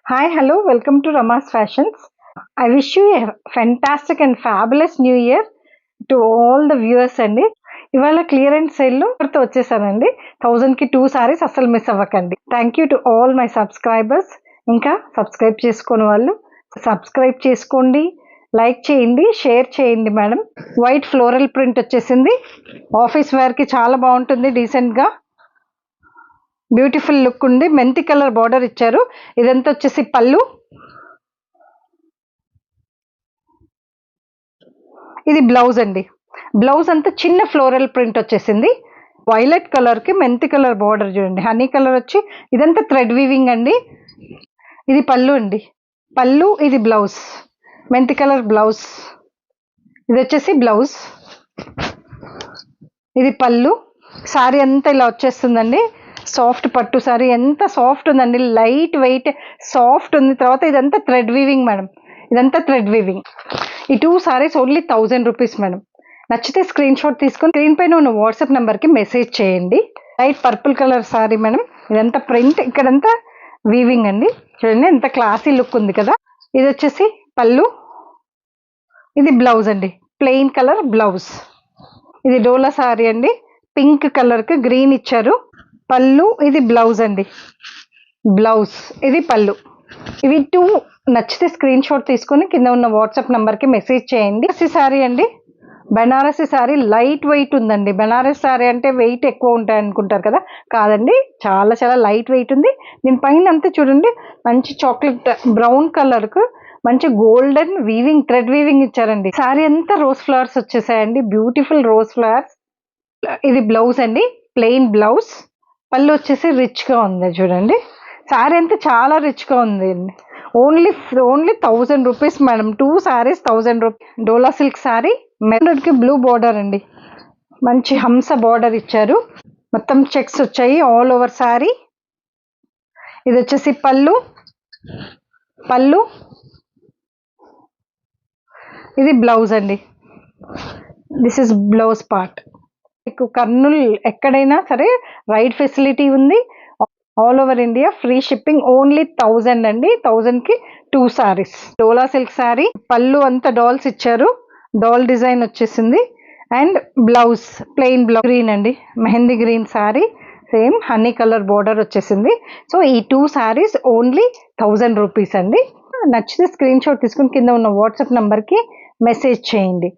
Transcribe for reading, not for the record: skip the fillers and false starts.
Hi, hello, welcome to Rama's Fashions. I wish you a fantastic and fabulous new year to all the viewers అండి. ఇవాళ clearance సేల్లో వచ్చేసానండి. 1000కి 2 సారీస్ అస్సలు miss అవ్వకండి. Thank you to all my subscribers. ఇంకా subscribe చేసుకోని వాళ్ళు subscribe చేసుకోండి, లైక్ చేయండి, షేర్ చేయండి మేడం. వైట్ ఫ్లోరల్ ప్రింట్ వచ్చేసింది. ఆఫీస్ వేర్కి చాలా బాగుంటుంది, డీసెంట్గా బ్యూటిఫుల్ లుక్ ఉంది. మెంతి కలర్ బార్డర్ ఇచ్చారు. ఇదంతా వచ్చేసి పళ్ళు. ఇది బ్లౌజ్ అండి. బ్లౌజ్ అంతా చిన్న ఫ్లోరల్ ప్రింట్ వచ్చేసింది. వైలెట్ కలర్కి మెంతి కలర్ బార్డర్ చూడండి, హనీ కలర్ వచ్చి ఇదంతా థ్రెడ్ వీవింగ్ అండి. ఇది పళ్ళు అండి. పళ్ళు, ఇది బ్లౌజ్, మెంతి కలర్ బ్లౌజ్. ఇది వచ్చేసి బ్లౌజ్, ఇది పళ్ళు. సారీ అంతా ఇలా వచ్చేస్తుందండి. సాఫ్ట్ పట్టు సారీ, ఎంత సాఫ్ట్ ఉందండి, లైట్ వెయిట్ సాఫ్ట్ ఉంది. తర్వాత ఇదంతా థ్రెడ్ వీవింగ్ మేడం, ఇదంతా థ్రెడ్ వీవింగ్. ఈ 2 సారీస్ ఓన్లీ 1000 రూపీస్ మేడం. నచ్చితే స్క్రీన్ షాట్ తీసుకొని స్క్రీన్ పైన ఉన్న వాట్సాప్ నెంబర్కి మెసేజ్ చేయండి. Light purple colour sorry madam. ఇదంతా ప్రింట్, ఇక్కడంతా వీవింగ్ అండి. చూడండి ఎంత క్లాసీ లుక్ ఉంది కదా. ఇది వచ్చేసి పళ్ళు, ఇది బ్లౌజ్ అండి, ప్లెయిన్ కలర్ బ్లౌజ్. ఇది డోలా సారీ అండి, పింక్ కలర్కి గ్రీన్ ఇచ్చారు. పళ్ళు, ఇది బ్లౌజ్ అండి, బ్లౌజ్, ఇది పళ్ళు. ఇవి 2 నచ్చితే స్క్రీన్ షాట్ తీసుకొని కింద ఉన్న వాట్సాప్ నెంబర్కి మెసేజ్ చేయండి. సారీ అండి, బెనారసీ సారీ, లైట్ వెయిట్ ఉందండి. బెనారస్ సారీ అంటే వెయిట్ ఎక్కువ ఉంటాయి అనుకుంటారు కదా, కాదండి, చాలా చాలా లైట్ వెయిట్ ఉంది. దీనిపైన అంతా చూడండి మంచి చాక్లెట్ బ్రౌన్ కలర్కు మంచి గోల్డెన్ వీవింగ్, థ్రెడ్ వీవింగ్ ఇచ్చారండి. సారీ అంతా రోజ్ ఫ్లవర్స్ వచ్చేసాయండి, బ్యూటిఫుల్ రోజ్ ఫ్లవర్స్. ఇది బ్లౌజ్ అండి, ప్లెయిన్ బ్లౌజ్. పళ్ళు వచ్చేసి రిచ్గా ఉంది చూడండి. సారీ అంతా చాలా రిచ్గా ఉంది. Only 1000 rupees madam. 2 saris 1000 rupees. Dola silk sari, మెరూన్కి బ్లూ బార్డర్ అండి, మంచి హంస బార్డర్ ఇచ్చారు. మొత్తం చెక్స్ వచ్చాయి ఆల్ ఓవర్ సారీ. ఇది వచ్చేసి పళ్ళు, పళ్ళు, ఇది బ్లౌజ్ అండి. This is blouse part. మీకు కర్నూలు ఎక్కడైనా సరే రైడ్ ఫెసిలిటీ ఉంది. All over India free shipping. Only 1000 అండి. 1000కి 2 సారీస్. డోలా సిల్క్ సారీ, పళ్ళు అంతా డాల్స్ ఇచ్చారు, డాల్ డిజైన్ వచ్చేసింది. And blouse plain blouse, green అండి, mehndi green sari, same honey colour border వచ్చేసింది. సో ఈ 2 సారీస్ ఓన్లీ 1000 రూపీస్ అండి. నచ్చితే స్క్రీన్ షాట్ తీసుకుని కింద ఉన్న వాట్సాప్ నెంబర్కి మెసేజ్ చేయండి.